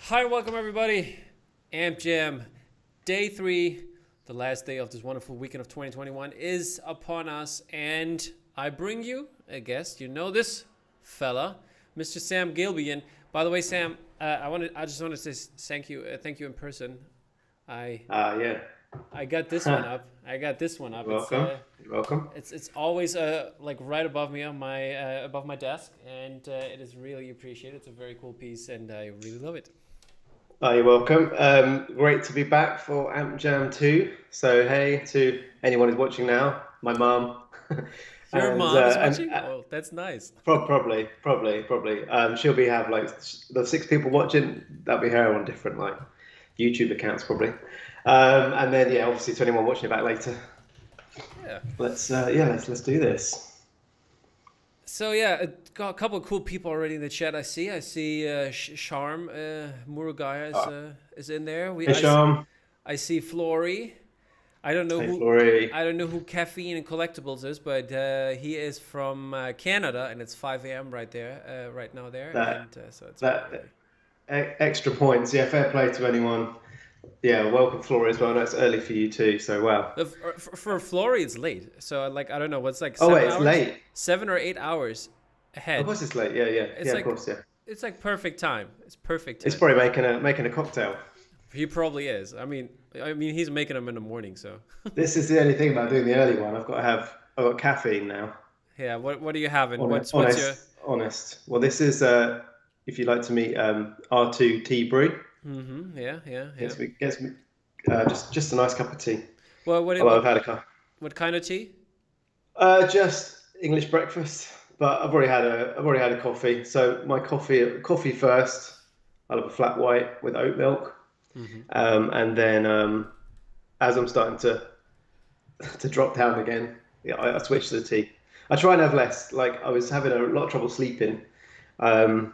Hi, welcome everybody. AMPjam, day 3, the last day of this wonderful weekend of 2021 is upon us, and I bring you a guest. You know this fella, Mr. Sam Gilbey. And by the way, Sam, I just want to say thank you in person. I Yeah. I got this one up. I got this one up. You're welcome. You're welcome. It's always like right above me on my above my desk, and it is really appreciated. It's a very cool piece, and I really love it. You're welcome. Great to be back for AmpJam 2. So hey to anyone who's watching now, my mum, Your and mom is watching? Oh, that's nice. probably. She'll be have like the 6 people watching. That'll be her on different like YouTube accounts probably. And then yeah, obviously to anyone watching it back later. Yeah. Let's do this. So yeah, got a couple of cool people already in the chat. I see Charm Murugaya is in there. Hey Sham. I see Flory. I don't know Hey who Flory. I don't know who Caffeine and Collectibles is, but he is from Canada, and it's 5 a.m. right there, right now there, That and so it's that really. extra points. Yeah, fair play to anyone. Yeah, welcome Flora as well. I know it's early for you too, so wow. For Flory, it's late. So like I don't know what's like Oh wait, seven it's hours, late. 7 or 8 hours Of ahead. course it's late. Yeah, It's yeah. Of like course, yeah. it's like perfect time. It's perfect It's time. probably making a cocktail. He probably is. I mean, he's making them in the morning. So This is the only thing about doing the early one. I've got caffeine now. yeah. What are you having? Honest, What's your? honest. Well, this is if you'd like to meet R2 Tea Brew. Mm-hmm. Yeah. Yeah. Yeah. Gets me just a nice cup of tea. Well, what Although I've what had a cup. what kind of tea? Just English breakfast, but I've already had a coffee. So my coffee first. I'll have a flat white with oat milk, Mm-hmm. and then as I'm starting to drop down again, yeah, I switch to the tea. I try and have less. Like I was having a lot of trouble sleeping, the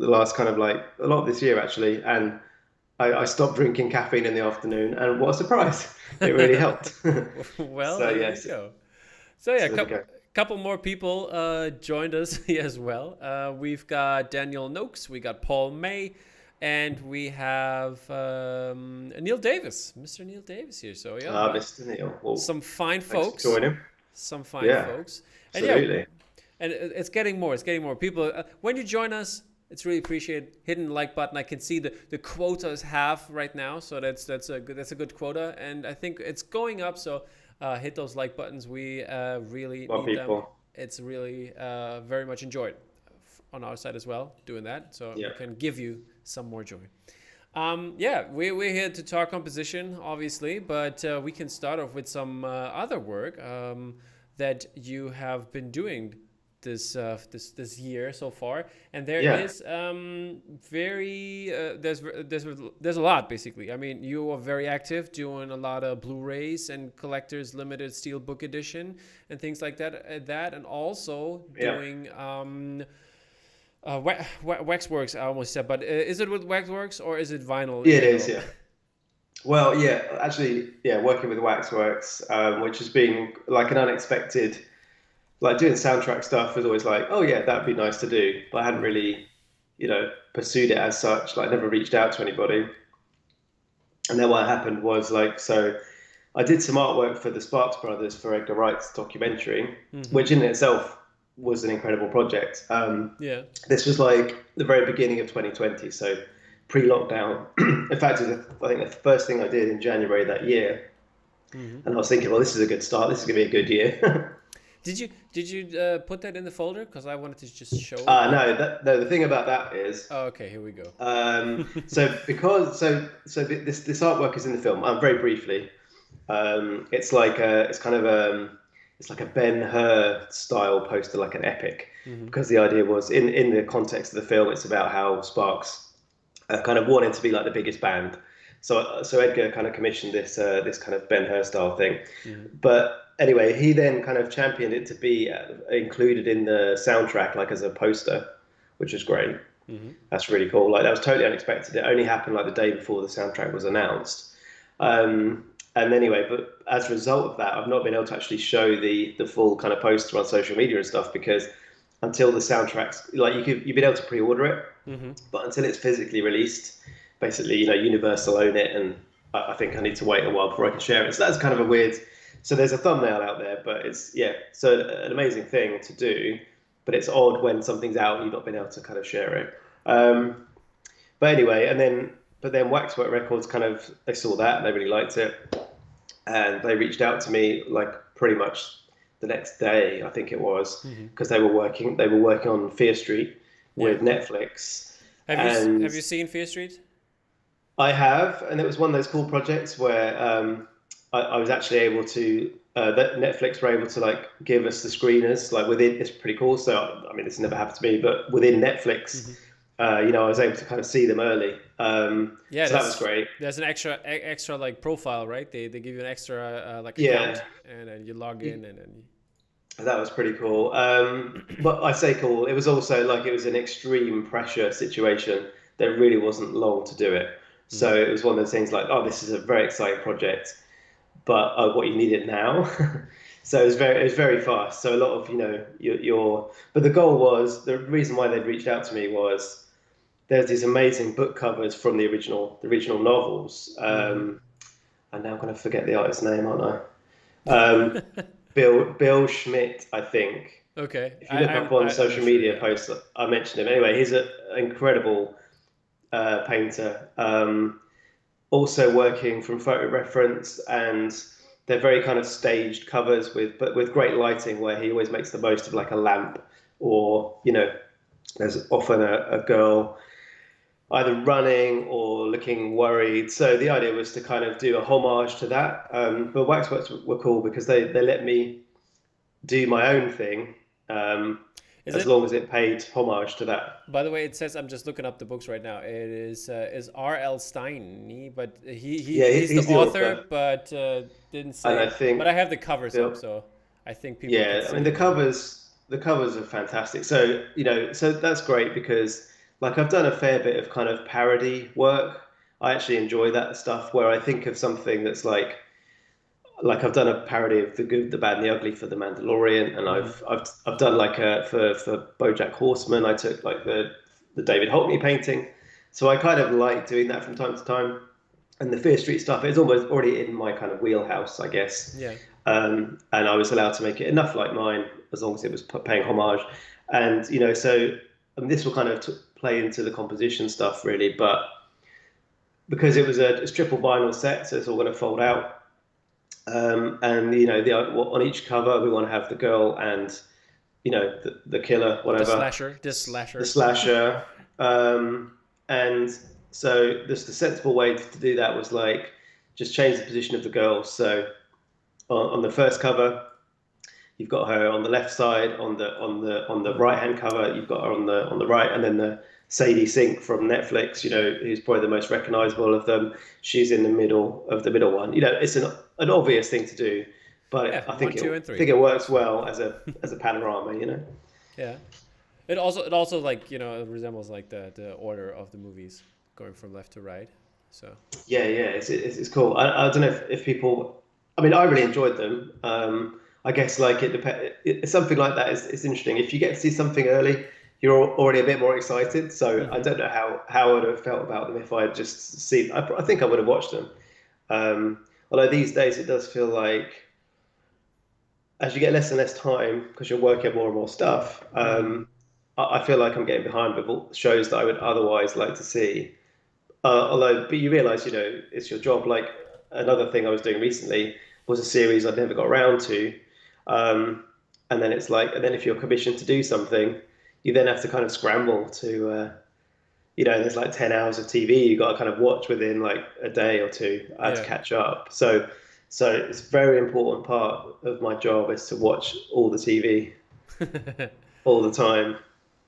last kind of like a lot of this year actually, and I stopped drinking caffeine in the afternoon, and what a surprise! It really helped. Well, So there you yes, go. So yeah, so there we go. couple more people joined us here as well. We've got Daniel Noakes, we got Paul May, and we have Neil Davis, Mr. Neil Davis here. So yeah, Mr. Neil. Well, some fine thanks for folks, joining. some fine Yeah, folks, and yeah, absolutely. and it's getting more. It's getting more people. When you join us, it's really appreciated. Hitting the like button. I can see the quota is half right now, so that's a good quota, and I think it's going up. So hit those like buttons. We really A lot of need them. people. It's really very much enjoyed on our side as well doing that, so we Yeah. can give you some more joy. Yeah, we're here to talk composition, obviously, but we can start off with some other work that you have been doing this year so far, and there Yeah. is very there's a lot basically. I mean, you are very active doing a lot of Blu-rays and collectors limited steelbook edition and things like that. And also Yeah. doing Waxworks. I almost said, but is it with Waxworks or is it vinyl in Yeah, it is. general? Yeah. Well, yeah. Actually, yeah. Working with Waxworks, which has been like an unexpected. Like doing soundtrack stuff was always like, oh yeah, that'd be nice to do, but I hadn't Mm-hmm. really, pursued it as such. Like, never reached out to anybody. And then what happened was like, so I did some artwork for the Sparks Brothers for Edgar Wright's documentary, Mm-hmm. which in itself was an incredible project. Yeah. This was like the very beginning of 2020, so pre-lockdown. In fact, I think the first thing I did in January that year, Mm-hmm. and I was thinking, well, this is a good start. This is gonna be a good year. Did you put that in the folder? Because I wanted to just show it. No, no. The thing about that is, Oh, okay, here we go. this artwork is in the film. Very briefly, it's like it's like a Ben Hur style poster, like an epic, Mm-hmm. because the idea was in the context of the film, it's about how Sparks kind of wanted to be like the biggest band. So Edgar kind of commissioned this kind of Ben Hur style thing, Mm-hmm. but anyway, he then kind of championed it to be included in the soundtrack, like as a poster, which is great. Mm-hmm. That's really cool. Like that was totally unexpected. It only happened like the day before the soundtrack was announced. And anyway, but as a result of that, I've not been able to actually show the full kind of poster on social media and stuff because until the soundtracks, like you've been able to pre-order it, Mm-hmm. but until it's physically released, basically, Universal own it, and I think I need to wait a while before I can share it. So that's kind of a weird. So there's a thumbnail out there, but it's yeah, so an amazing thing to do, but it's odd when something's out and you've not been able to kind of share it. But anyway, but then Waxwork Records kind of they saw that and they really liked it, and they reached out to me like pretty much the next day, I think it was, because they were working on Fear Street Yeah. with Netflix, Have and you seen Fear Street? I have, and it was one of those cool projects where I was actually able to that Netflix were able to like give us the screeners like within. It's pretty cool. So I mean, this never happened to me, but within Netflix, I was able to kind of see them early. Yeah, So that was great. there's an extra like profile, right? They give you an extra like Yeah, account, and then you log in, and then that was pretty cool. But I say cool. It was also like it was an extreme pressure situation. There really wasn't long to do it. So it was one of those things like, oh, this is a very exciting project, but what you need it now. So it was very fast. So a lot of but the goal was the reason why they'd reached out to me was there's these amazing book covers from the original novels. And now I'm going to forget the artist's name, aren't I? Bill Schmidt, I think. okay. If you look up on I'm not social sure. media Yeah. posts, I mentioned him. Anyway, he's an incredible painter. Also working from photo reference, and they're very kind of staged covers with great lighting, where he always makes the most of like a lamp, or there's often a girl either running or looking worried. So the idea was to kind of do a homage to that. But Waxworks were cool because they let me do my own thing, Is as it? long as it paid homage to that. By the way, it says I'm just looking up the books right now. It is R.L. Stein, but Yeah, he's the he's the author, author, but didn't and I say. But think I have the covers up, Bill. so I think people could Yeah, I see mean the it now. covers the covers are fantastic. So so that's great because like I've done a fair bit of kind of parody work. I actually enjoy that stuff where I think of something that's like I've done a parody of the good, the bad, and the ugly for The Mandalorian, and Hmm. I've done like a for BoJack Horseman. I took like the David Hockney painting, so I kind of like doing that from time to time. And the Fear Street stuff is almost already in my kind of wheelhouse, I guess. Yeah. And I was allowed to make it enough like mine as long as it was paying homage. And so this will kind of play into the composition stuff really, but because it's triple vinyl set, so it's all going to fold out. And on each cover we want to have the girl and the killer, The whatever, slasher. The the slasher. slasher. And so the sensible way to do that was like just change the position of the girl. So on the first cover, you've got her on the left side. On the Hmm. right hand cover, you've got her on the right, and then the Sadie Sink from Netflix, Yeah. who's probably the most recognizable of them. She's in the middle of the middle one. It's an obvious thing to do, but Yeah. I One, think two, and I think three. it works well as a panorama. Yeah. It also like it resembles like the order of the movies going from left to right. So Yeah, it's cool. I don't know if people. I mean, I really enjoyed them. I guess like it depends. Something like that is interesting. If you get to see something early, you're already a bit more excited. So I hmm don't know how I would have felt about them if I had just seen. I think I would have watched them. Although these days it does feel like as you get less and less time because you're working more and more stuff. hmm I feel like I'm getting behind with all shows that I would otherwise like to see. But you realise, it's your job. Like another thing I was doing recently was a series I'd never got around to, um, and then it's like, and then if you're commissioned to do something, you then have to kind of scramble to, there's like 10 hours of TV you got to kind of watch within like a day or two to Yeah. catch up. So it's a very important part of my job is to watch all the TV all the time.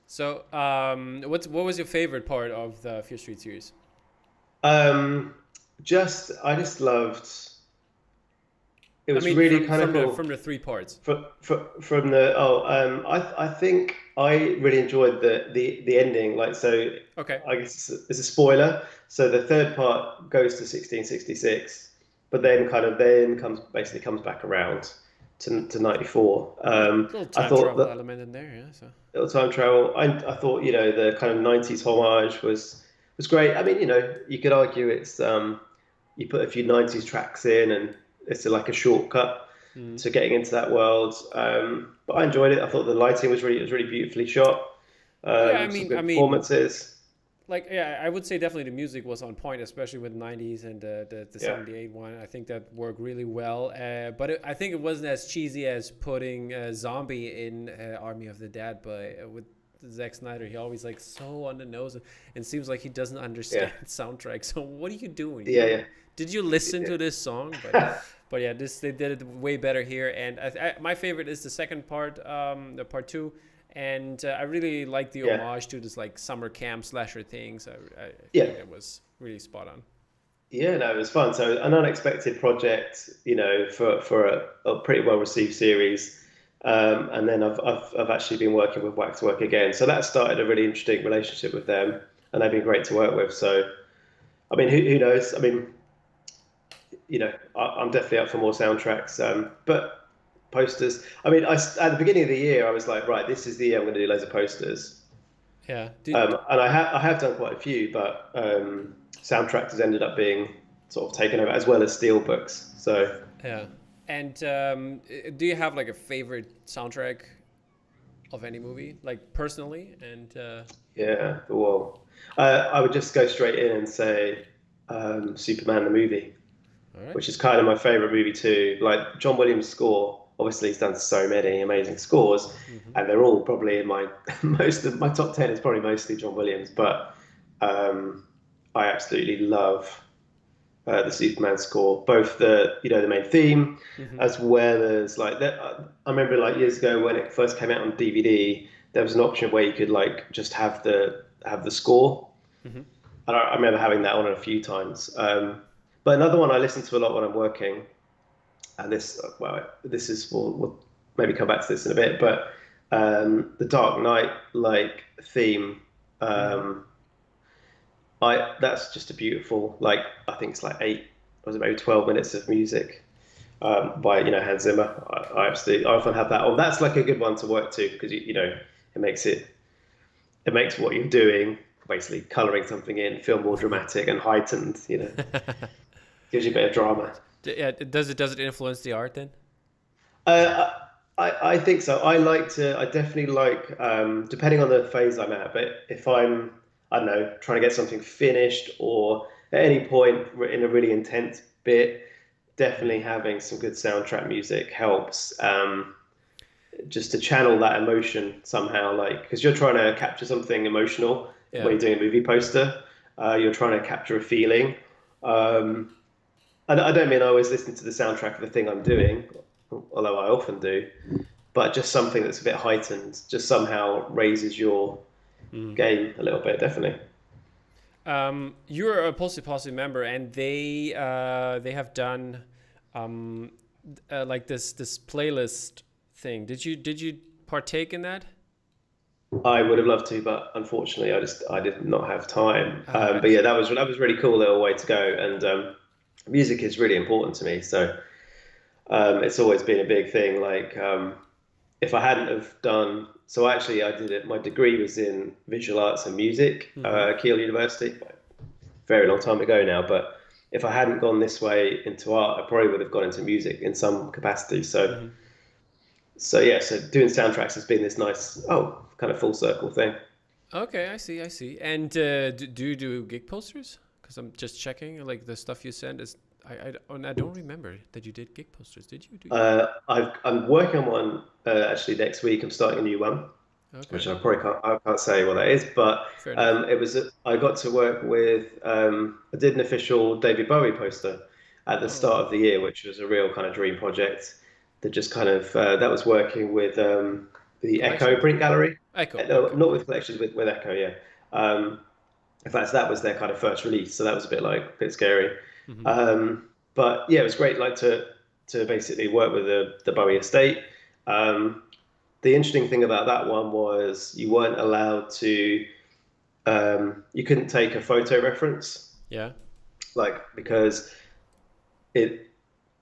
So, what was your favorite part of the Fear Street series? Um, I just loved. It I was mean, really from kind of from the cool. from the three parts. From the I think I really enjoyed the ending. Like so, Okay. I guess it's a spoiler. So the third part goes to 1666, but then comes back around to 94. Little I time thought travel that element in there, yeah. So little time travel. I thought the kind of 90s homage was. was great. I mean, you could argue it's you put a few 90s tracks in and it's like a shortcut Mm. to getting into that world. But I enjoyed it. I thought the lighting was really beautifully shot. Yeah, I Some mean, good performances. like yeah, I would say definitely the music was on point, especially with '90s and the Yeah. '78 one. I think that worked really well. But I think it wasn't as cheesy as putting Zombie in Army of the Dead. But with Zack Snyder, he always like so on the nose, and seems like he doesn't Yeah. understand soundtrack. So what are you doing? You don't. Yeah. Did you listen to this song? Yeah. But yeah, this they did it way better here. And my favorite is the second part, the part two. And I really like the Yeah. homage to this like summer camp slasher things. I Yeah. think it was really spot on. Yeah, no, it was fun. So an unexpected project, for a pretty well received series, and then I've actually been working with Waxwork again. So that started a really interesting relationship with them, and they've been great to work with. So I mean, who knows? I mean, I'm definitely up for more soundtracks, but posters. I mean, at the beginning of the year, I was like, right, this is the year I'm going to do loads of posters. Yeah. And I have done quite a few, but soundtracks has ended up being sort of taken over as well as steel books. So Yeah. And do you have like a favorite soundtrack of any movie, like personally? And yeah, well, I would just go straight in and say Superman the movie, all right. which is kind of my favorite movie too. Like John Williams' score, obviously he's done so many amazing scores, Mm-hmm. and they're all probably in my most of my top 10 is probably mostly John Williams, but um, I absolutely love the Superman score, both the main theme Mm-hmm. as well as like that. I remember like years ago when it first came out on DVD, there was an option where you could like just have the score, Mm-hmm. and I remember having that on a few times. But another one I listen to a lot when I'm working, and this is we'll maybe come back to this in a bit, but the Dark Knight like theme. Mm-hmm. Um, I that's just a beautiful like I think it's like eight was it maybe 12 minutes of music by Hans Zimmer. I often have that on. That's like a good one to work to because it makes it makes what you're doing basically coloring something in feel more dramatic and heightened. Gives you a bit of drama. Yeah. Does it influence the art then? Uh, I think so. I definitely like, depending on the phase I'm at, but if I don't know, trying to get something finished or at any point in a really intense bit, definitely Mm. having some good soundtrack music helps, just to channel that emotion somehow, like, because you're trying to capture something emotional when Yeah. you're doing a movie poster, you're trying to capture a feeling. Um, I don't mean I always listen to the soundtrack of the thing I'm doing, although I often do, but just something that's a bit heightened just somehow raises your Mm. game a little bit, definitely. You're a Pulse member, and they have done um, like this playlist thing. Did you partake in that? I would have loved to, but unfortunately, I did not have time. Uh, But yeah, that was really cool little way to go, and music is really important to me, so it's always been a big thing. Like if I hadn't have done, so actually I did it. My degree was in visual arts and music, mm-hmm. Keele University, very long time ago now. But if I hadn't gone this way into art, I probably would have gone into music in some capacity. So Mm-hmm. so yeah, so doing soundtracks has been this nice, kind of full circle thing. Okay, I see, I see. And do you do gig posters? Because I'm just checking, like the stuff you send is. I don't remember that you did gig posters. Did you? I'm working on one actually next week. I'm starting a new one, which Okay, I can't say what that is, but fair enough. I got to work with I did an official David Bowie poster at the Oh, start of the year, which was a real kind of dream project. That just kind of that was working with the Echo collections? Print Gallery. Echo. No, Okay. not with collections, with Echo, yeah. Um, in fact, that was their kind of first release, so that was a bit scary. Mm-hmm. But yeah, it was great, like to basically work with the Bowie estate. Um, the interesting thing about that one was you weren't allowed to, you couldn't take a photo reference, Yeah. like because it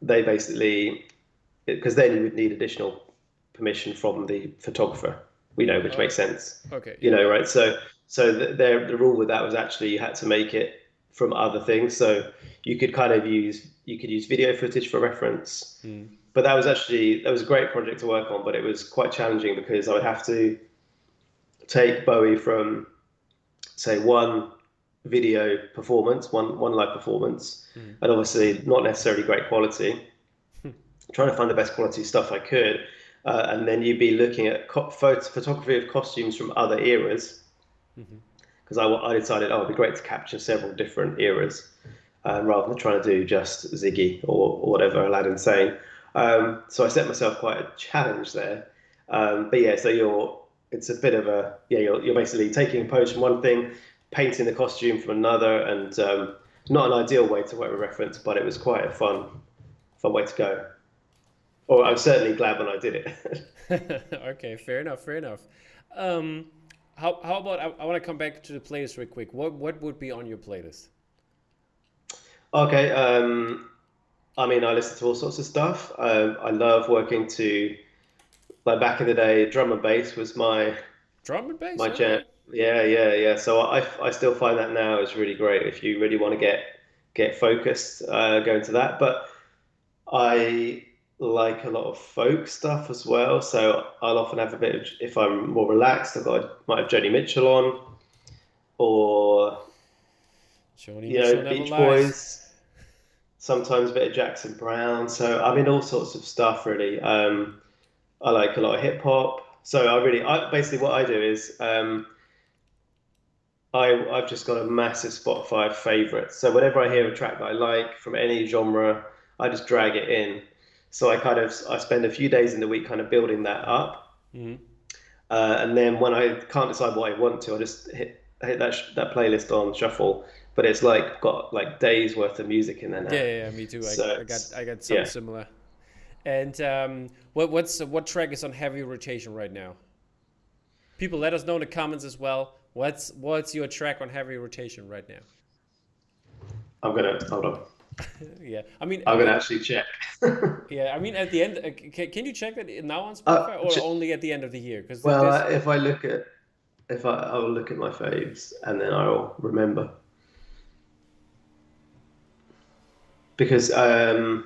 they basically because then you would need additional permission from the photographer. Which makes Oh, sense, okay. Yeah, yeah. right? So the rule with that was actually you had to make it from other things. So you could use video footage for reference, Mm. but that was a great project to work on, but it was quite challenging because I would have to take Bowie from say one video performance, one live performance, Mm. and obviously not necessarily great quality. Trying to find the best quality stuff I could, and then you'd be looking at photography of costumes from other eras Hmm. because I decided, oh, it'd be great to capture several different eras rather than trying to do just Ziggy or whatever Aladdin's saying. So I set myself quite a challenge there. But yeah, so it's a bit of a yeah, you're basically taking a pose from one thing, painting the costume from another, and not an ideal way to work with reference, but it was quite a fun way to go. Or I Okay. was certainly glad when I did it. Okay, fair enough, fair enough. Um, how about I want to come back to the playlist real quick. What would be on your playlist? Okay, I mean, I listen to all sorts of stuff. I love working to like back in the day, drum and bass was Drum and bass, my jam. okay. Yeah. So I still find that now is really great if you really want to get focused, go into that. But I like a lot of folk stuff as well. So I'll often have a bit of, if I'm more relaxed, might have Joni Mitchell on, or Joni Mitchell never Beach lies. Boys. Sometimes a bit of Jackson Brown. So I mean, all sorts of stuff really. I like a lot of hip hop. So I basically what I do is I've just got a massive Spotify favorite. So whenever I hear Mm. a track that I like from any genre, I just drag it in. So I spend a few days in the week kind of building that up, Mm. and then when I can't decide what I want to, I just hit that playlist on shuffle. But it's like got like days worth of music in there Yeah, now. yeah, yeah, me too. So I it's got something yeah. similar. And what track is on heavy rotation right now? People, let us know in the comments as well. What's your track on heavy rotation right now? I'm gonna hold on. Yeah, I mean, I'm gonna actually check. yeah, I mean, at the end, can you check that now on uh, Spotify or only at the end of the year? Because well, this, if I look at if I'll look at my faves and then I'll remember because there's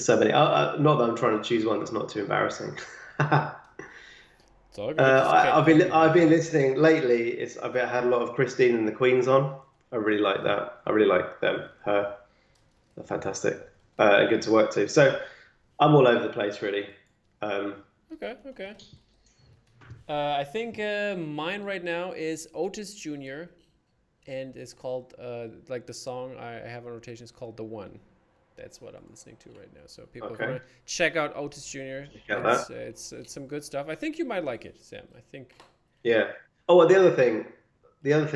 so many. Not that I'm trying to choose one that's not too embarrassing. it's all good. I've been listening lately. Had a lot of Christine and the Queens on. I really like that. I really like them. They're fantastic. Good to work to. So I'm all over the place really. Um, Okay, okay. I think mine right now is Otis Jr. and it's called like the song I have on rotation is called "The One." That's what I'm listening to right now. So people, if you okay, want to check out Otis Jr., check out that. it's some good stuff. I think you might like it, Sam. I think. Yeah. Oh, well, the other thing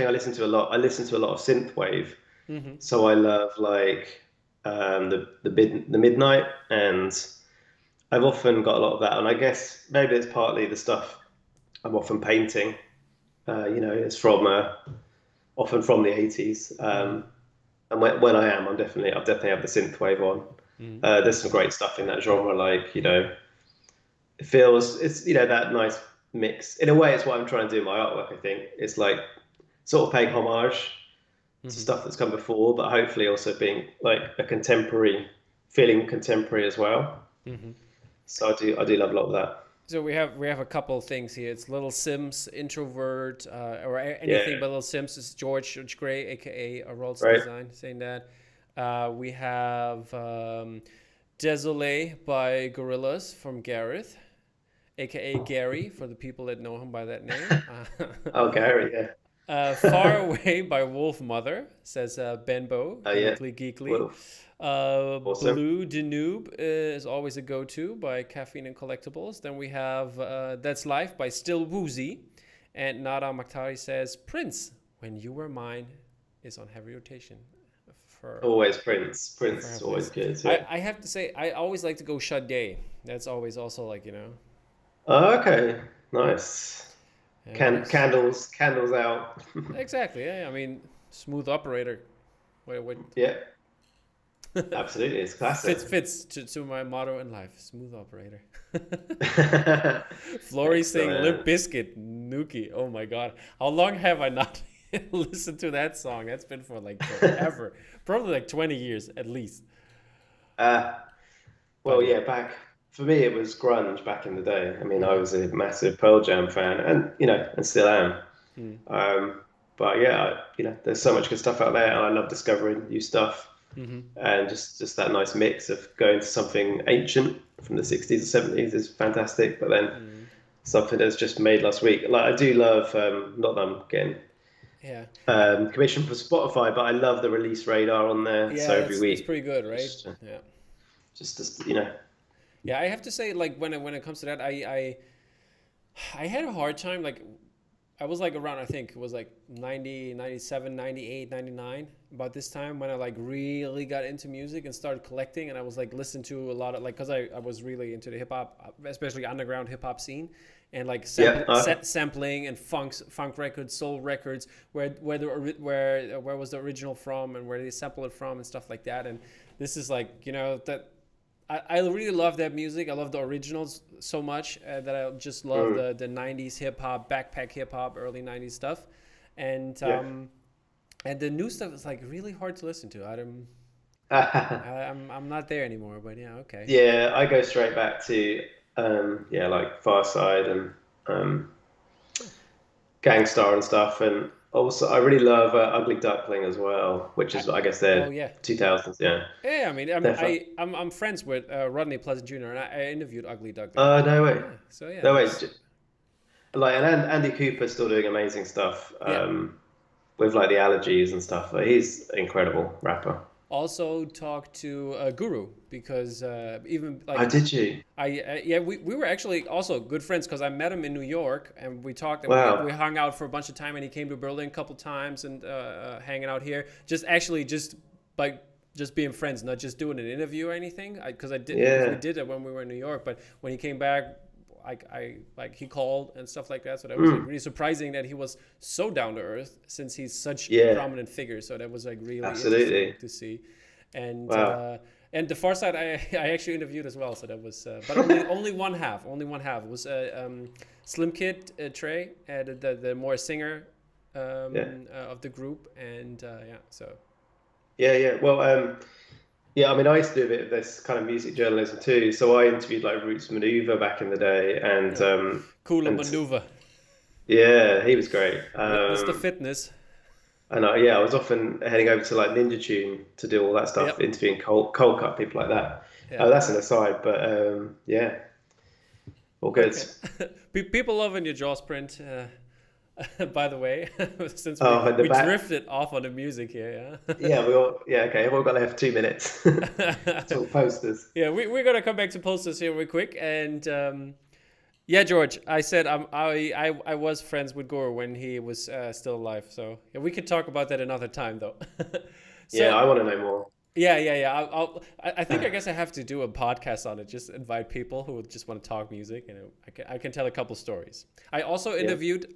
I listen to a lot. I listen to a lot of synthwave. Hmm. So I love like the midnight, and I've often got a lot of that. And I guess maybe it's partly the stuff I'm often painting. It's from often from the 80s. Hmm. And when I definitely have the synth wave on. Hmm. There's some great stuff in that genre, like it's that nice mix. In a way, it's what I'm trying to do in my artwork. I think it's like sort of paying homage to Hmm. stuff that's come before, but hopefully also being like feeling contemporary as well. Hmm. So I do love a lot of that. So we have a couple of things here. It's Little Sims, introvert, or anything Yeah, but Little Sims is George Gray, aka a Rolls right. Design, saying that. We have Désolé by Gorillaz from Gareth, aka Gary, for the people that know him by that name. Oh, Gary, Far yeah. Away by Wolf Mother, says Benbow, Yeah. Clinically Geekly. Wolf, awesome. Blue Danube is always a go to by Caffeine and Collectibles. Then we have That's Life by Still Woozy. And Nada Makhtari says Prince, When You Were Mine, is on heavy rotation for Always Prince. for Prince her is always place. good. I, Yeah. I have to say, I always like to go Sade. That's always also like, Oh, okay. Nice. nice. Candles out. Exactly. Yeah, I mean, smooth operator. Wait, wait. Yeah. Absolutely, it's classic. Fits to my motto in life: smooth operator. Flory saying Limp Excellent. Bizkit, Nuki. Oh my god, how long have I not listened to that song? That's been for like forever, probably like 20 years at least. Uh, But well, yeah. yeah, back for me it was grunge back in the day. I mean, I Mm, was a massive Pearl Jam fan, and and still am. mm, Um, but yeah, there's so much good stuff out there, and I love discovering new stuff, mm-hmm, and just that nice mix of going to something ancient from the 60s or 70s is fantastic, but then mm, something that's just made last week. Like I do love, not that I'm getting yeah. commissioned for Spotify, but I love the release radar on there. Yeah, So every it's week, pretty good, right? just, Yeah. just Yeah, I have to say, like when it comes to that, I had a hard time. Like I was like around, I think it was like 90, 97, 98, 99, about this time when I like really got into music and started collecting, and I was like listening to a lot of like, because I was really into the hip hop, especially underground hip hop scene, and like yeah. sampling and funk records, soul records, where was the original from and where they sample it from and stuff like that. And this is like, that I really love that music. I love the originals so much that I just love Mm, the 90s hip hop, backpack hip hop, early 90s stuff. And yeah. and the new stuff is like really hard to listen to. I'm not there anymore, but yeah, okay. Yeah, I go straight back to yeah, like Far Side and um, Gangstar and stuff, and also I really love Ugly Duckling as well, which I, is I guess oh they're yeah. 2000s. Yeah, Yeah, I mean, they're fun. I'm friends with Rodney Pleasant Jr. and I interviewed Ugly Duckling. No way, Yeah, so yeah, no it way. was Like and Andy Cooper's still doing amazing stuff yeah. with like the allergies and stuff. Like, he's an incredible rapper. Also talked to Guru because even Oh, like did you? yeah, we were actually also good friends because I met him in New York and we talked and we Wow. hung out for a bunch of time, and he came to Berlin a couple times and hanging out here, just actually just like just being friends, not just doing an interview or anything, because I did because we Yeah. did it when we were in New York. But when he came back, I like he called and stuff like that, so that was like Mm, really surprising that he was so down to earth since he's such a yeah. prominent figure. So that was like really interesting Absolutely. to see. and Wow. uh, and the Far Side I actually interviewed as well, so that was but only one half. It was Slim Kid Trey, the more singer Yeah. of the group, and yeah, so Yeah. Yeah. Well, yeah, I mean, I used to do a bit of this kind of music journalism too. So I interviewed like Roots Manuva back in the day, yeah, Cooler and Maneuver, yeah, he was great. Mr. Fitness. And yeah, I was often heading over to like Ninja Tune to do all that stuff, Yep, interviewing Cold Cut people like that. yeah. Oh, that's an aside, but yeah, all good. Okay. People loving your Jaws print. By the way, since Oh, and the we back. drifted off on the music here, Yeah, we all. Yeah, okay. We've all got left 2 minutes. yeah. Talk posters. Yeah, we're gonna come back to posters here real quick, and yeah, George, I said I was friends with Gore when he was still alive, so yeah, we could talk about that another time though. Yeah, So I want to know more. yeah. I think I guess I have to do a podcast on it. Just invite people who just want to talk music, and I can tell a couple stories. Yeah.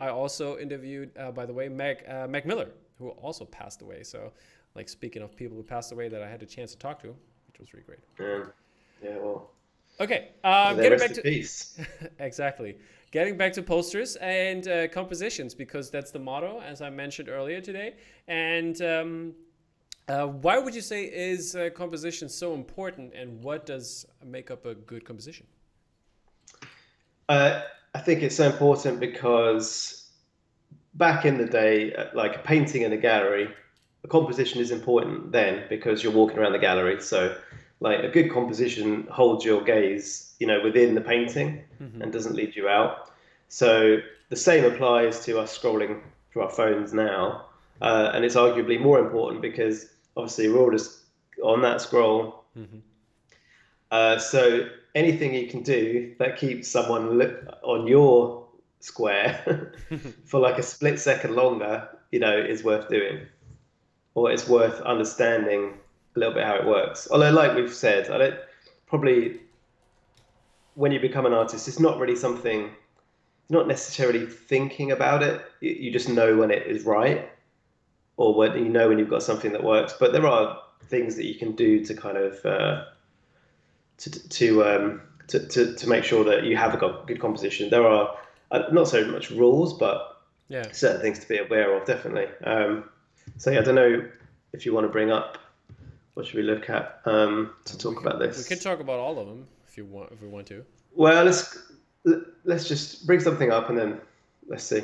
I also interviewed by the way, Mac Miller, who also passed away. So, like speaking of people who passed away that I had a chance to talk to, which was really great. Yeah. Well, Okay, may they getting rest back in to peace. exactly. Getting back to posters and compositions, because that's the motto, as I mentioned earlier today. And why would you say is composition so important, and what does make up a good composition? I think it's so important because back in the day, like a painting in a gallery, a composition is important then because you're walking around the gallery. So, like a good composition holds your gaze, within the painting Hmm. and doesn't lead you out. So the same applies to us scrolling through our phones now, and it's arguably more important because obviously we're all just on that scroll. Hmm. So anything you can do that keeps someone on your square for like a split second longer, is worth doing, or it's worth understanding a little bit how it works. Although, like we've said, I don't probably when you become an artist, it's not really something. You're not necessarily thinking about it. You just know when it is right, or when you know when you've got something that works. But there are things that you can do to kind of to make sure that you have a good composition. There are not so much rules, but Yeah. certain things to be aware of, definitely. So yeah, I don't know if you want to bring up what should we look at to We talk can about we can this. talk about all of them if you want if we want to. Well, let's just bring something up and then let's see.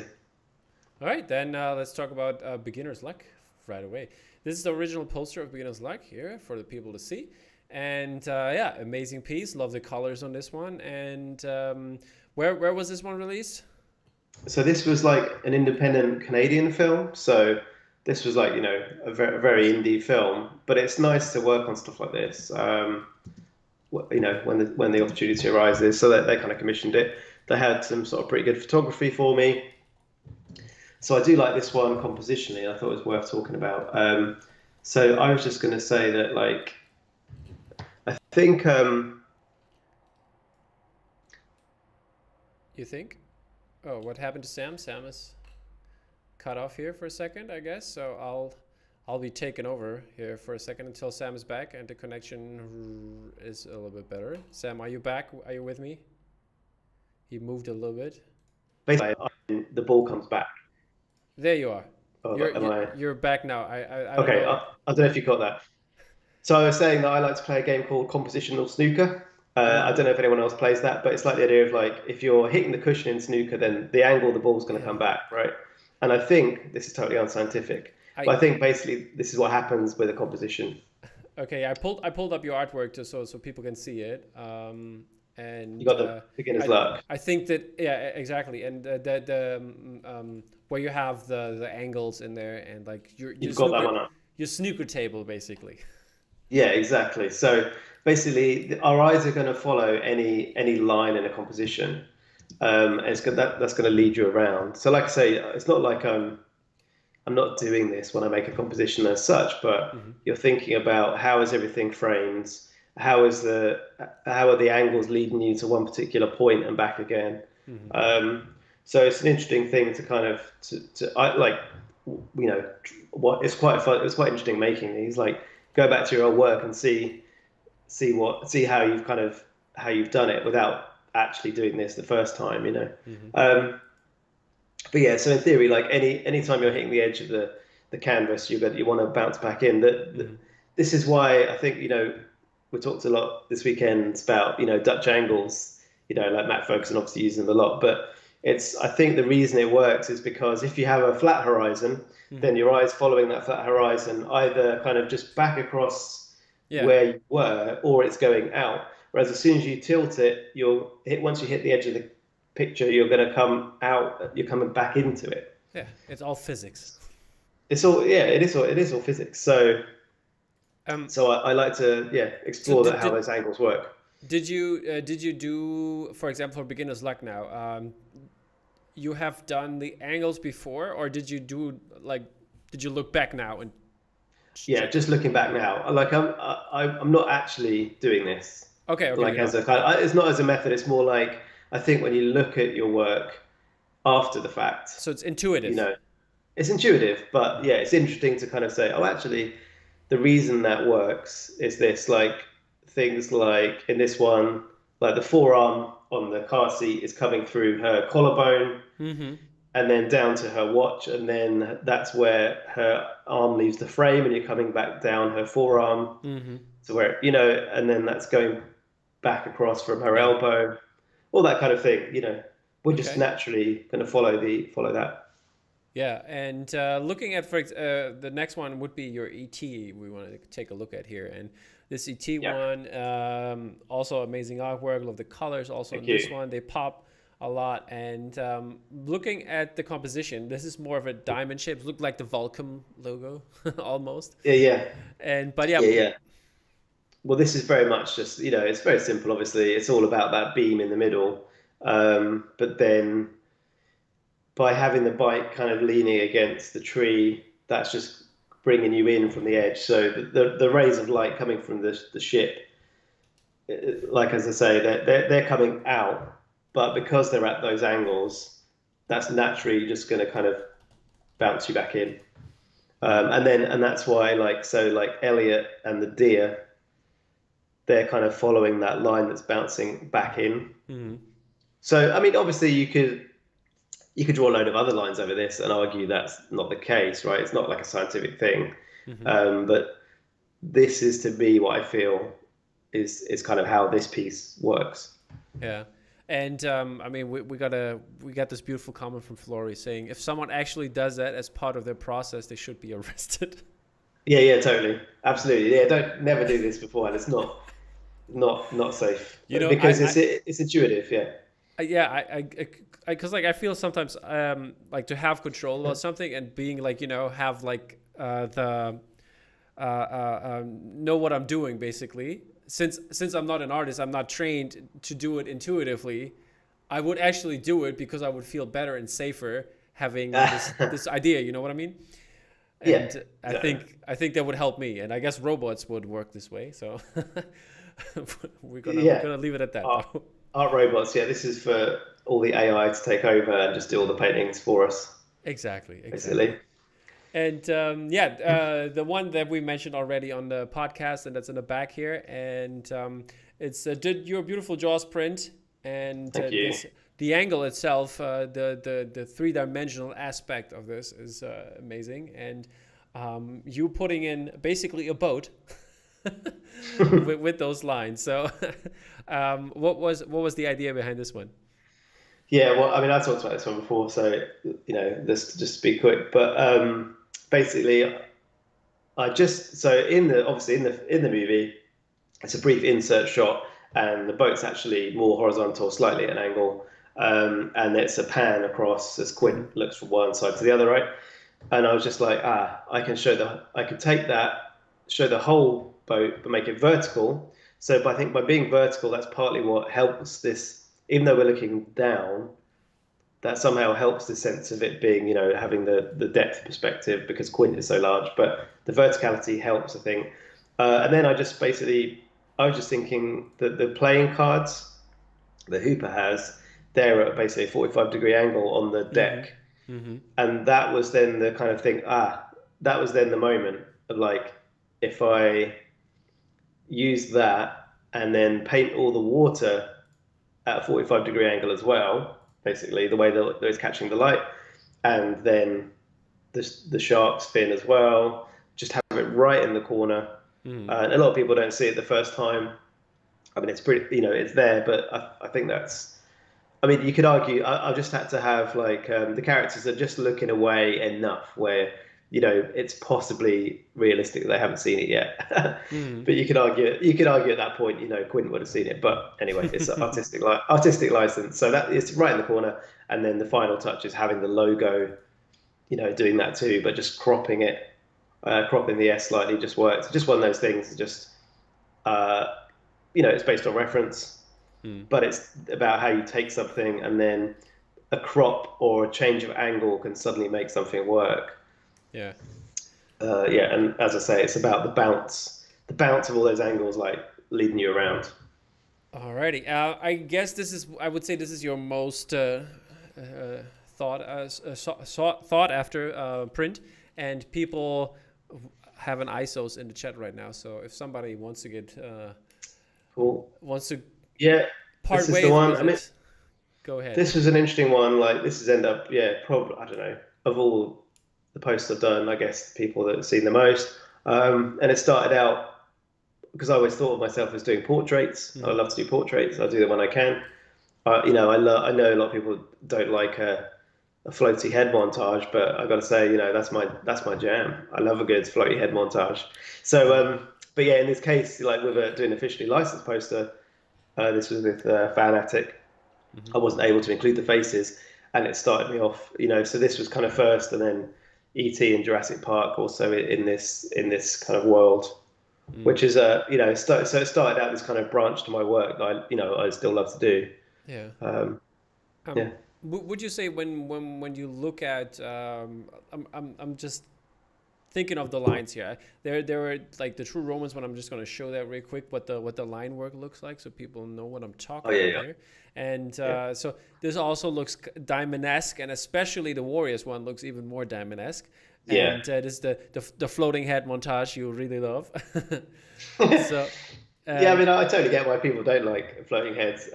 All right, then let's talk about Beginner's Luck right away. This is the original poster of Beginner's Luck here for the people to see. And yeah, amazing piece. Love the colors on this one. And where was this one released? So this was like an independent Canadian film. So this was like, a very indie film, but it's nice to work on stuff like this. When the opportunity arises, so that they kind of commissioned it. They had some sort of pretty good photography for me. So I do like this one compositionally. I thought it was worth talking about. So I was just going to say that, like, I think, You think? Oh, what happened to Sam? Sam is cut off here for a second, I guess. So I'll be taken over here for a second until Sam is back and the connection is a little bit better. Sam, are you back? Are you with me? He moved a little bit. basically, the ball comes back. There you are. Oh, You're am you're, I you're back now. I don't okay? know. I don't know if you got that. So I was saying that I like to play a game called compositional snooker. I Mm-hmm. don't know if anyone else plays that, but it's like the idea of, like, if you're hitting the cushion in snooker, then the angle of the ball's going to Yeah. come back, right? And I think this is totally unscientific, I but I think basically this is what happens with a composition. Okay. I pulled up your artwork just so people can see it. You And got the beginner's I luck. I think that yeah exactly. And the where you have the angles in there and like You've got that one up. your snooker table basically. Yeah, exactly. So basically, our eyes are going to follow any line in a composition, and that's going to lead you around. So, like I say, it's not like I'm not doing this when I make a composition as such, but Hmm. you're thinking about how is everything framed, how are the angles leading you to one particular point and back again. Hmm. Um, so it's an interesting thing to kind of I like, what it's quite fun. It was quite interesting making these. Like, go back to your old work and see how you've done it without actually doing this the first time. Hmm. Um, but yeah, so in theory, like any time you're hitting the edge of the canvas, you want to bounce back in. Hmm. This is why I think, we talked a lot this weekend about, Dutch angles. Like Matt Ferguson obviously uses them a lot, but I think the reason it works is because if you have a flat horizon, then Hmm. your eyes following that flat horizon either kind of just back across Yeah. where you were, or it's going out. Whereas as soon as you tilt it, once you hit the edge of the picture, you're going to come out. You're coming back into it. Yeah. It's all physics. It's all, yeah. It is all physics. So Um. so I like to, yeah, So explore that, how those angles work. did you do, for example, for beginner's luck now? You have done the angles before, or did you do like did you look back now and Yeah, check? just looking back now, like I'm not actually doing this Okay. Okay. like You're as not. a kind of, it's not as a method. It's more like, I think when you look at your work after the fact, So it's you intuitive. know, it's intuitive, but Mhm. yeah, it's interesting to kind of say, oh, actually, the reason that works is this. Like, things like in this one, like the forearm on the car seat is coming through her collarbone Mm-hmm. and then down to her watch, and then that's where her arm leaves the frame, and you're coming back down her forearm Mm-hmm. to where, and then that's going back across from her Yeah. elbow, all that kind of thing. We're just Okay. naturally going to follow that. Yeah. And looking at the next one would be your ET. We want to take a look at here, and this ET Yeah, one also amazing artwork. Love the colors. Also in thank this you. one, they pop a lot. And looking at the composition, this is more of a diamond shape. Look like the Vulcan logo almost. Yeah, yeah, And but yeah, yeah, yeah. Well, this is very much just, it's very simple. Obviously, it's all about that beam in the middle. But then by having the bike kind of leaning against the tree, that's just bringing you in from the edge. So the rays of light coming from the ship, like, as I say, they're coming out, but because they're at those angles, that's naturally just going to kind of bounce you back in. And that's why like Elliot and the deer, they're kind of following that line that's bouncing back in. Mm-hmm. So I mean, obviously you could draw a load of other lines over this and argue that's not the case, right? It's not like a scientific thing, Mm-hmm. but this is to me what I feel is kind of how this piece works. Yeah. And I mean, we got this beautiful comment from Flory saying if someone actually does that as part of their process, they should be arrested. Yeah, yeah, totally, absolutely. Yeah, don't never do this beforehand. It's not safe You know, because it's intuitive. Yeah, yeah, because like I feel sometimes like to have control about something and being like have like the know what I'm doing basically. Since I'm not an artist, I'm not trained to do it intuitively. I would actually do it because I would feel better and safer having this idea. You know what I mean? yeah, And exactly. I think that would help me, and I guess robots would work this way. So we're Yeah. gonna leave it at that Art, though. art robots. Yeah, this is for all the AI to take over and just do all the paintings for us, Exactly, exactly. basically. And the one that we mentioned already on the podcast, and that's in the back here, and it's did your beautiful Jaws print, and Thank you. this the angle itself, the three-dimensional aspect of this is amazing, and you putting in basically a boat with those lines. So, what was the idea behind this one? Yeah, well, I mean, I talked about this one before, so let's just be quick. But basically, I just so in the obviously in the movie, it's a brief insert shot, and the boat's actually more horizontal, slightly at an angle, and it's a pan across as Hmm. Quint looks from one side to the other, right? And I was just like, I could take that, show the whole boat, but make it vertical. So, but I think by being vertical, that's partly what helps this. Even though we're looking down, that somehow helps the sense of it being, having the depth perspective because Quint is so large. But the verticality helps, I think. And then I was just thinking that the playing cards that Hooper has, they're at basically a 45-degree angle on the Hmm. deck. Hmm. And that was then the kind of thing, that was then the moment of like, if I use that and then paint all the water at a 45-degree angle as well, basically, the way that it's catching the light, and then the shark's fin as well, just have it right in the corner. Hmm. And a lot of people don't see it the first time. I mean, it's pretty, it's there, but I think that's. I mean, you could argue. I just had to have like the characters are just looking away enough where it's possibly realistic that they haven't seen it yet. Hmm. But you could argue at that point, Quentin would have seen it. But anyway, it's an artistic license, so that it's right in the corner. And then the final touch is having the logo, doing that too, but just cropping the S slightly just works. Just one of those things. Just uh, it's based on reference, Hmm. but it's about how you take something and then a crop or a change of angle can suddenly make something work. Yeah. Yeah, and as I say, it's about the bounce of all those angles, like leading you around. Alrighty. I guess I would say this is your most uh, thought after print, and people have an ISOs in the chat right now. So if somebody wants to Cool. wants to Yeah, part this is the ways one. with I mean, it, go ahead. this was an interesting one. Like, this has ended up, yeah, probably, I don't know, of all the posts I've done, I guess the people that have seen the most. And it started out because I always thought of myself as doing portraits. I Hmm. love to do portraits. I do them when I can. I know a lot of people don't like a floaty head montage, but I've got to say, that's my jam. I love a good floaty head montage. So, Hmm. but yeah, in this case, like with doing an officially licensed poster, this was with Fanatic. Hmm. I wasn't able to include the faces, and it started me off. So this was kind of first, and then ET and Jurassic Park also in this kind of world, Hmm. which is so it started out this kind of branch to my work that I still love to do. Yeah. Um, Um, yeah. would you say when you look at I'm just thinking of the lines here. There were like the true Romans. When I'm just going to show that real quick, what the line work looks like, so people know what I'm Oh talking yeah, about yeah, there. And yeah. so this also looks diamond-esque, and especially the Warriors one looks even more diamond-esque. Yeah. and this is the floating head montage you really love. So, Yeah, I um, mean, I totally get why people don't like floating heads.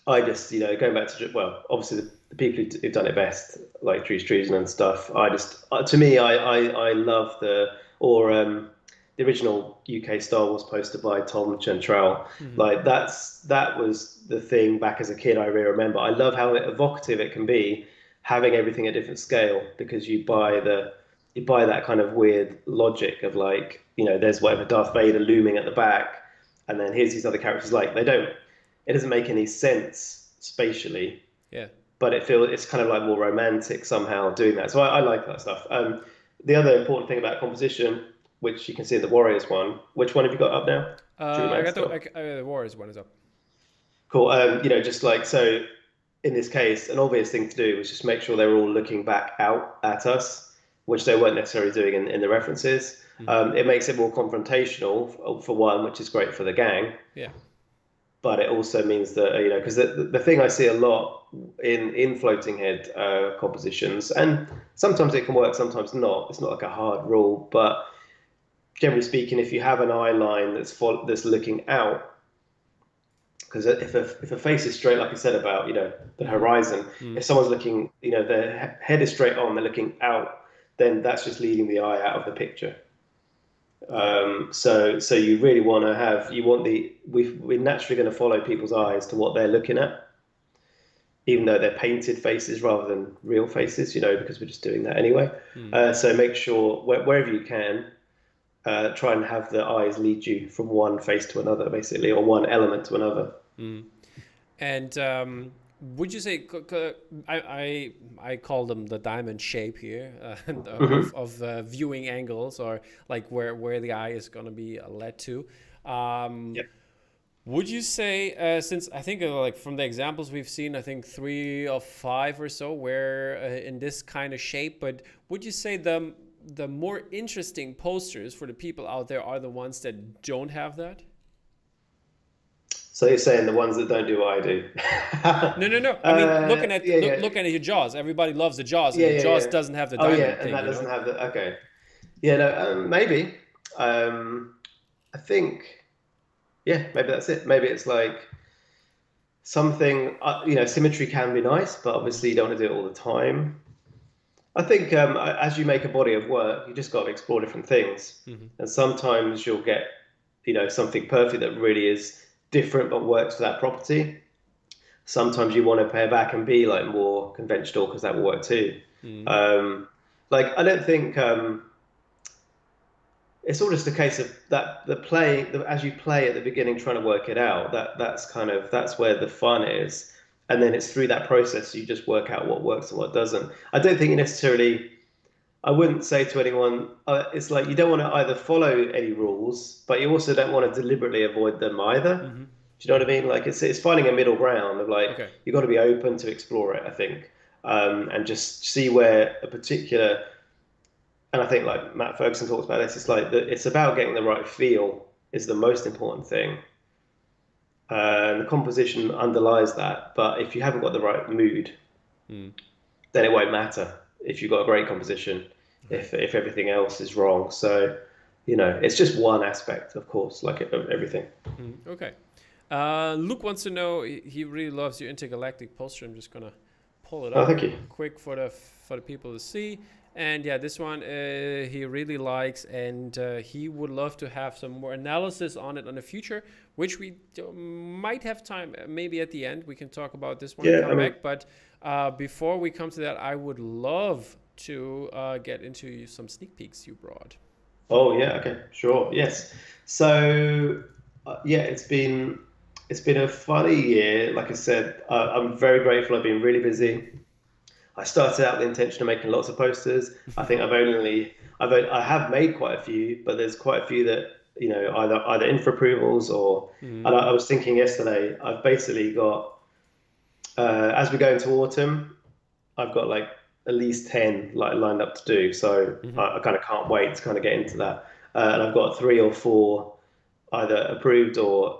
I just, going back to, well, obviously the people who've done it best, like Drew Struzan and stuff. I just, to me, I love the original UK Star Wars poster by Tom Chantrell. mhm, Like that was the thing back as a kid. I really remember. I love how evocative it can be, having everything at different scale because mhm, you buy that kind of weird logic of like, there's whatever Darth Vader looming at the back, and then here's these other characters. Like they don't it doesn't make any sense spatially, yeah. but it's kind of like more romantic somehow doing that. So I like that stuff. The other important thing about composition, which you can see in the Warriors one, which one have you got up now? Drew I Mag got still. the Warriors one is up. Cool. Just like so, in this case, an obvious thing to do was just make sure they were all looking back out at us, which they weren't necessarily doing in the references. Hmm. It makes it more confrontational for one, which is great for the gang. Yeah. But it also means that because the thing I see a lot in floating head compositions, and sometimes it can work, sometimes not. It's not like a hard rule, but generally speaking, if you have an eye line that's looking out, because if a face is straight, like I said about the Hmm. horizon, Hmm. if someone's looking, their head is straight on, they're looking out, then that's just leading the eye out of the picture. Yeah. So you really want to we're naturally going to follow people's eyes to what they're looking at, even though they're painted faces rather than real faces, because we're just doing that anyway. Hmm. So make sure wherever you can, try and have the eyes lead you from one face to another, basically, or one element to another. Hmm. And would you say I call them the diamond shape here Hmm. of viewing angles, or like where the eye is going to be led to? Um, Yeah. would you say since I think like from the examples we've seen, I think 3 of 5 or so were in this kind of shape, but would you say the more interesting posters for the people out there are the ones that don't have that? So you're saying the ones that don't do what I do? No, no, no. I mean, Yeah, yeah, looking at your Jaws, everybody loves the Jaws, and yeah, the yeah, Jaws yeah. doesn't have the Oh, yeah, diamond and thing, that you know? doesn't have the okay. Yeah, no, maybe. Um, I think, yeah, maybe that's it. Maybe it's like something, symmetry can be nice, but obviously you don't want to do it all the time. I think as you make a body of work, you just got to explore different things. Hmm. And sometimes you'll get, something perfect that really is different but works for that property. Sometimes you want to pare back and be like more conventional because that will work too. Hmm. Um, like I don't think it's all just a case of that as you play at the beginning trying to work it out, that's where the fun is, and then it's through that process you just work out what works and what doesn't. I don't think you necessarily I wouldn't say to anyone it's like you don't want to either follow any rules but you also don't want to deliberately avoid them either. Hmm. Do you know what I mean? Like it's finding a middle ground of like Okay. you've got to be open to explore it, I think, and just see where a particular and I think like Matt Ferguson talks about this, it's like it's about getting the right feel is the most important thing. And the composition underlies that. But if you haven't got the right mood, Mm. then it won't matter if you've got a great composition, Right. if everything else is wrong. So, it's just one aspect, of course, like of everything. Mm. Okay. Luke wants to know. He really loves your intergalactic poster. I'm just gonna pull it Oh, up thank you. quick for the people to see. And yeah, this one he really likes, and he would love to have some more analysis on it in the future, which we might have time. Maybe at the end we can talk about this one and Yeah, come I mean, back. But before we come to that, I would love to get into some sneak peeks you brought. oh yeah, okay, sure, yes. So, yeah, it's been a funny year. Like I said, I'm very grateful. I've been really busy. I started out with the intention of making lots of posters. I think I have made quite a few, but there's quite a few that either in for approvals or. Mm. And I was thinking yesterday, I've basically got as we go into autumn, I've got like at least 10 like lined up to do. So Hmm. I kind of can't wait to kind of get into that. And I've got 3 or 4 either approved or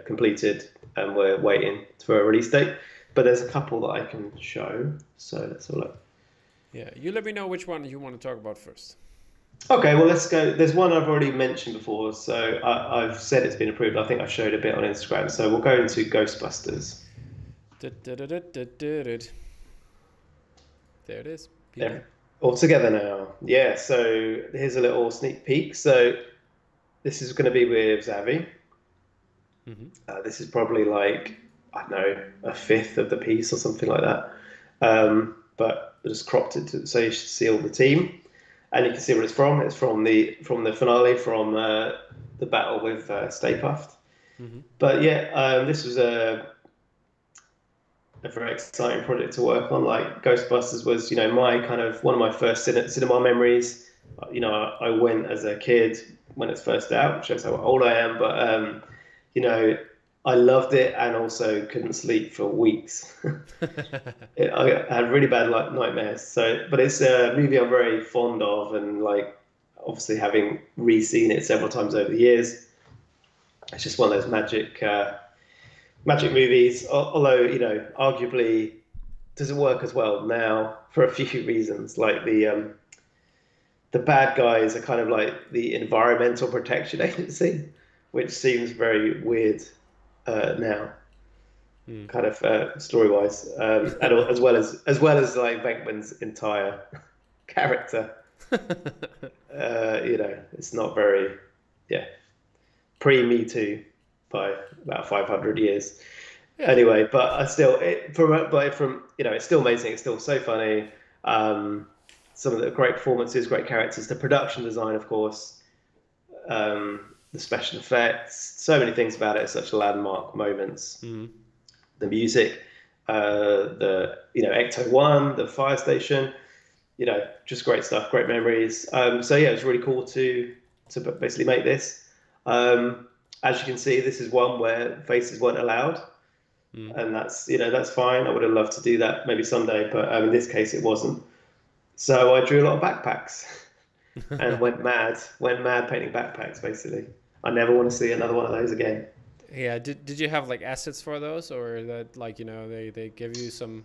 completed, and we're waiting for a release date. But there's a couple that I can show. So let's have a look. Yeah, you let me know which one you want to talk about first. Okay, well, let's go. There's one I've already mentioned before, so I've said it's been approved. I think I showed a bit on Instagram. So we'll go into Ghostbusters. Du-du-du-du-du-du-du. There it is, people. They're all together now. Yeah, so here's a little sneak peek. So this is going to be with Zavi. Hmm. This is probably like, I don't know, a fifth of the piece or something like that. But I just cropped it so you should see all the team, and you can see what it's from. It's from the finale, from the battle with Stay Puft. Hmm. But yeah, this was a very exciting project to work on. Like Ghostbusters was, my kind of one of my first cinema memories. I went as a kid when it's first out, which shows how old I am. But you know, I loved it and also couldn't sleep for weeks. I had really bad like nightmares. So, but it's a movie I'm very fond of, and like obviously having re-seen it several times over the years, it's just one of those magic movies. Although arguably doesn't work as well now for a few reasons. Like the bad guys are kind of like the Environmental Protection Agency, which seems very weird now, Mm. kind of story wise, and as well as like Venkman's entire character. It's not very, yeah, pre Me Too by about 500 years. Yeah. Anyway, but I still from it's still amazing. It's still so funny. Um, some of the great performances, great characters, the production design, of course, the special effects, so many things about it. Such landmark moments. Mm. The music, the Ecto One, the fire station. Just great stuff, great memories. So yeah, it's really cool to basically make this. As you can see, this is one where faces weren't allowed, Mm. and that's fine. I would have loved to do that maybe someday, but in this case, it wasn't. So I drew a lot of backpacks and went mad painting backpacks. Basically, I never want to see another one of those again. Yeah. Did you have like assets for those, or that like they give you some?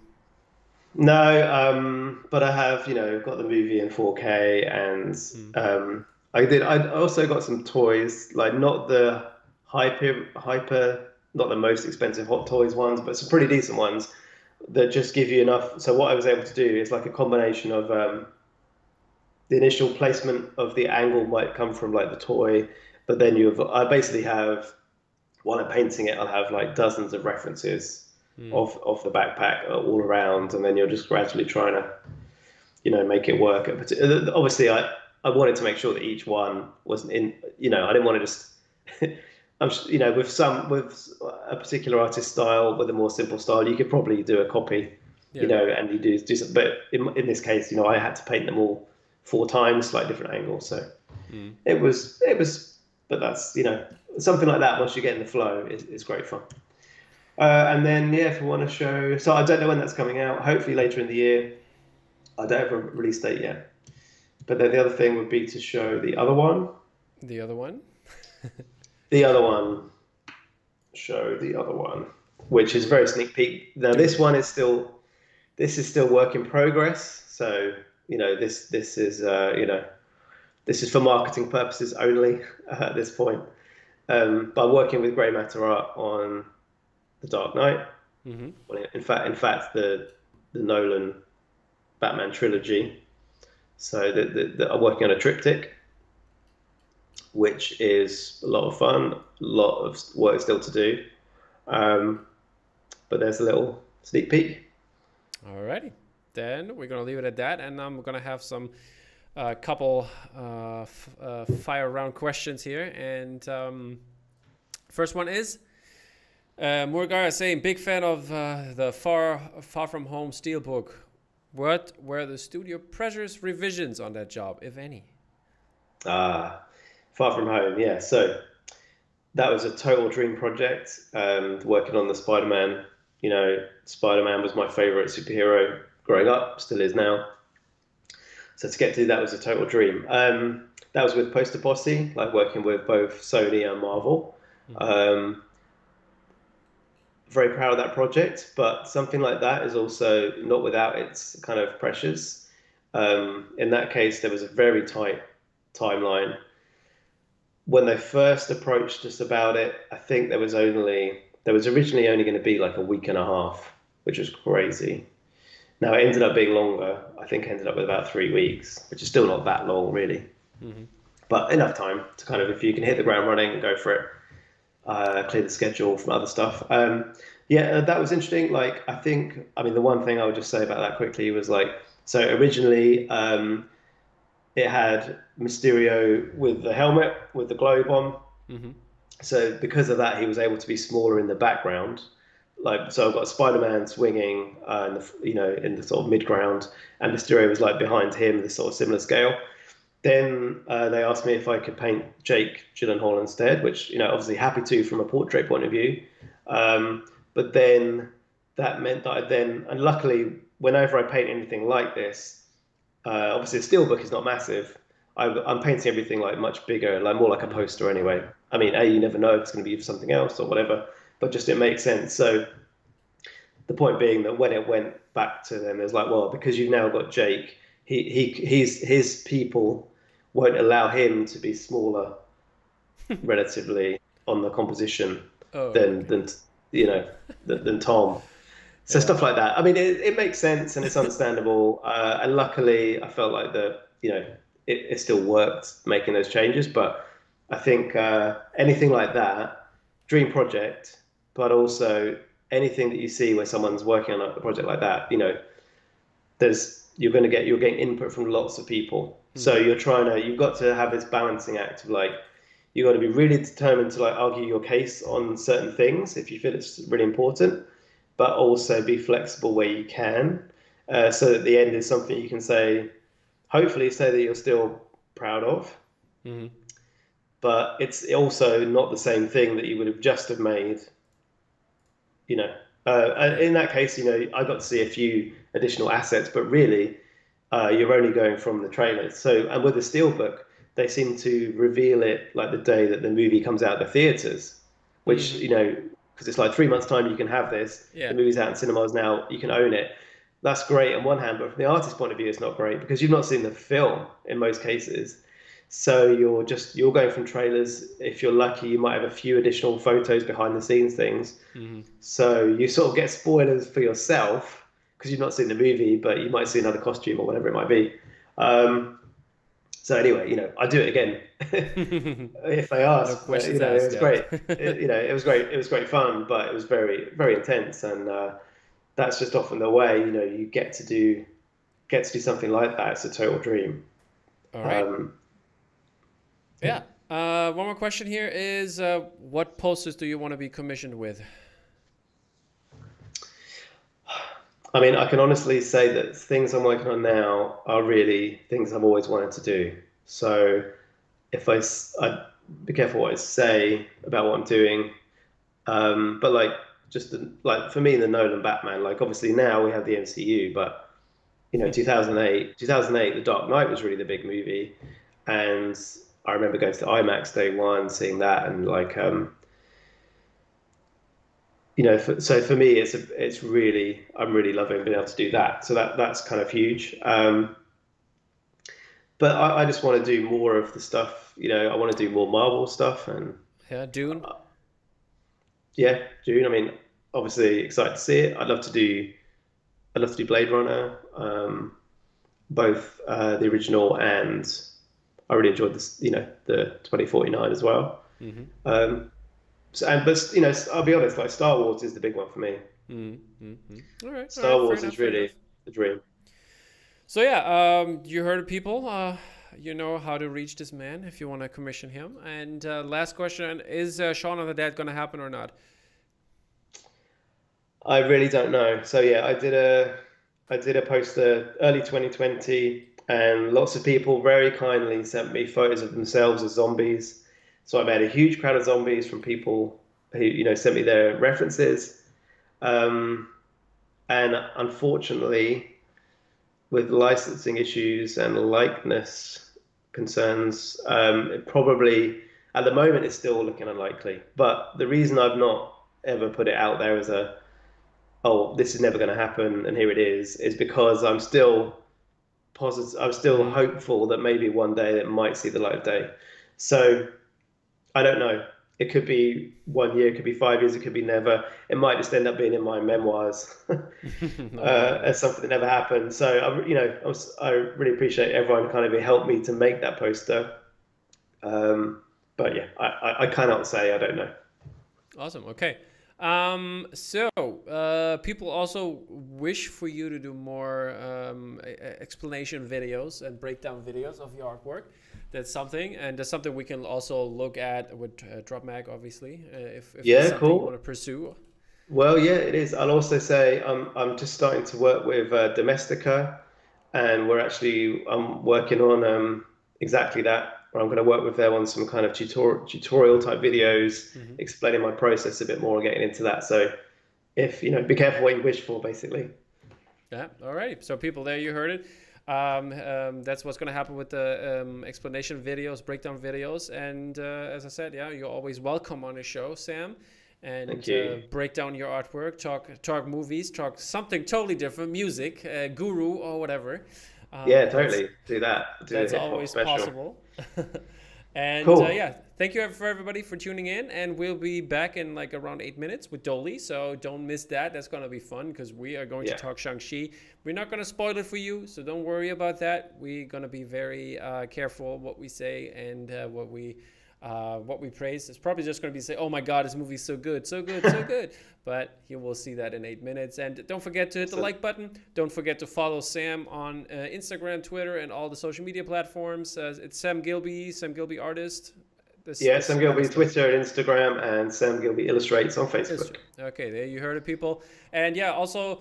No, but I have got the movie in 4K, and Mm. I also got some toys, like not the hyper, not the most expensive Hot Toys ones, but some pretty decent ones that just give you enough. So what I was able to do is like a combination of the initial placement of the angle might come from like the toy, but then I basically have, while I'm painting it, I'll have like dozens of references Mm. of the backpack all around, and then you're just gradually trying to make it work. Obviously, I wanted to make sure that each one wasn't in. I didn't want to just. with a particular artist style, with a more simple style, you could probably do a copy, Yeah. and you do some. But in this case, I had to paint them all 4 times, like different angles. So Mm. it was, but that's something like that. Once you get in the flow, is great fun. And then yeah, if we want to show, so I don't know when that's coming out. Hopefully later in the year. I don't have a release date yet. But then the other thing would be to show the other one. The other one. The other one. Show the other one, which is very sneak peek. Now Do this it. one is still work in progress. So this is this is for marketing purposes only at this point. But I'm working with Grey Matter Art on the Dark Knight. Mm-hmm. Well, in fact, the Nolan Batman trilogy. So I'm working on a triptych, which is a lot of fun, a lot of work still to do. Um, but there's a little sneak peek. Alrighty. Then we're gonna leave it at that, and I'm gonna have some couple fire round questions here. And first one is Murgar is saying big fan of the Far From Home Steelbook. What were the studio pressures revisions on that job, if any? Ah, Far From Home, yeah. So that was a total dream project. Working on the Spider-Man. Spider-Man was my favorite superhero growing up, still is now. So to get to that was a total dream. That was with Poster Posse, like working with both Sony and Marvel. Mm-hmm. Very proud of that project, but something like that is also not without its kind of pressures. In that case, there was a very tight timeline. When they first approached us about it, I think there was originally only going to be like a week and a half, which was crazy. Now it ended up being longer. I think it ended up with about 3 weeks, which is still not that long, really, Hmm. but enough time to kind of, if you can hit the ground running and go for it, clear the schedule from other stuff. Yeah, that was interesting. Like, I mean, the one thing I would just say about that quickly was like, so originally, it had Mysterio with the helmet with the globe on. Hmm. So because of that, he was able to be smaller in the background. Like, so I've got Spider-Man swinging, in in the sort of mid-ground, and Mysterio was like behind him, this sort of similar scale. Then they asked me if I could paint Jake Gyllenhaal instead, which obviously happy to from a portrait point of view. But then that meant that and luckily, whenever I paint anything like this, obviously a steelbook is not massive. I'm painting everything like much bigger, like more like a Hmm. poster anyway. I mean, you never know if it's going to be for something else or whatever, but just it makes sense. So the point being that when it went back to them, it was like, well, because you've now got Jake, his people won't allow him to be smaller relatively on the composition Oh, than okay. than Tom. So Yeah. stuff like that. I mean, it makes sense and it's understandable. And luckily, I felt like it still worked making those changes. But I think anything like that, dream project, but also anything that you see where someone's working on a project like that, you're getting input from lots of people. So Hmm. you've got to have this balancing act of like you've got to be really determined to like argue your case on certain things if you feel it's really important, but also be flexible where you can, so that the end is something you can say, hopefully say that you're still proud of, Hmm. but it's also not the same thing that you would have just have made, you know. Yeah. In that case, I got to see a few additional assets, but really, you're only going from the trailers. So, and with the Steelbook, they seem to reveal it like the day that the movie comes out of the theaters, which, Hmm. because it's like 3 months' time you can have this. Yeah. The movie's out in cinemas now, you can own it. That's great on one hand, but from the artist's point of view, it's not great because you've not seen the film in most cases. So you're going from trailers. If you're lucky, you might have a few additional photos, behind the scenes things. Hmm. So you sort of get spoilers for yourself because you've not seen the movie, but you might see another costume or whatever it might be. Um, so anyway, I do it again if they No ask. But questions it asked. was Yeah. great. It was great. It was great fun, but it was very, very intense, and that's just often the way. You get to do something like that. It's a total dream. All right. Um, Yeah. One more question here is what posters do you want to be commissioned with? I mean, I can honestly say that things I'm working on now are really things I've always wanted to do. So if I be careful what I say about what I'm doing. But like like for me, the Nolan Batman, like obviously now we have the MCU, but 2008, The Dark Knight was really the big movie, and I remember going to the IMAX day one, seeing that, and like so for me, it's really I'm really loving being able to do that. So that's kind of huge. But I just want to do more of the stuff. I want to do more Marvel stuff, and Yeah, Dune. yeah, June. I mean, obviously excited to see it. I'd love to do Blade Runner, both the original and I really enjoyed this, the 2049 as well. Mm-hmm. Um, but I'll be honest, like Star Wars is the big one for me. Mm-hmm. Mm-hmm. All right. All Star right. Fair Wars enough. is Fair enough. really the dream. So yeah, you heard of people. You know how to reach this man if you want to commission him. And last question: is Shaun of the Dead going to happen or not? I really don't know. So yeah, I did a poster early 2020, and lots of people very kindly sent me photos of themselves as zombies. So I made a huge crowd of zombies from people who sent me their references. Um, and unfortunately, with licensing issues and likeness concerns, it probably at the moment it's still looking unlikely. But the reason I've not ever put it out there as oh, this is never going to happen, and here it is because I'm still positive. I was still hopeful that maybe one day it might see the light of day. So I don't know. It could be 1 year, it could be 5 years, it could be never. It might just end up being in my memoirs as something that never happened. So I really appreciate everyone kind of helped me to make that poster. But yeah, I cannot say. I don't know. Awesome. Okay. So people also wish for you to do more explanation videos and breakdown videos of your artwork. That's something, and that's something we can also look at with Drop Mag, obviously, if that's something you want to pursue. Well, yeah, it is. I'll also say I'm just starting to work with Domestika, and I'm working on exactly that. Where I'm going to work with them on some kind of tutorial type videos, explaining my process a bit more, getting into that. So, if be careful what you wish for, basically. Yeah. All right. So people, there you heard it. That's what's going to happen with the explanation videos, breakdown videos, and as I said, yeah, you're always welcome on the show, Sam. And break down your artwork, talk movies, talk something totally different, music, guru or whatever. Yeah, totally. Do that. That's always possible. And cool. Yeah, thank you for everybody for tuning in, and we'll be back in like around 8 minutes with Dolly, so don't miss that. That's going to be fun because we are going to talk Shang-Chi. We're not going to spoil it for you, so don't worry about that. We're going to be very careful what we say and what we praise. It's probably just going to be say, oh my God, this movie's so good, so good, so good. But you will see that in 8 minutes. And don't forget to hit the like button. Don't forget to follow Sam on Instagram, Twitter, and all the social media platforms. It's Sam Gilbey Artist. Sam Gilbey, Twitter and Instagram, and Sam Gilbey Illustrates on Facebook. Okay, there you heard it, people. And yeah, also,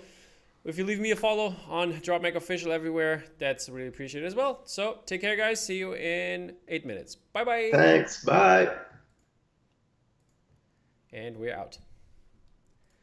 if you leave me a follow on Drop Mag Official everywhere, that's really appreciated as well. So take care, guys. See you in 8 minutes. Bye-bye. Thanks. Bye. And we're out.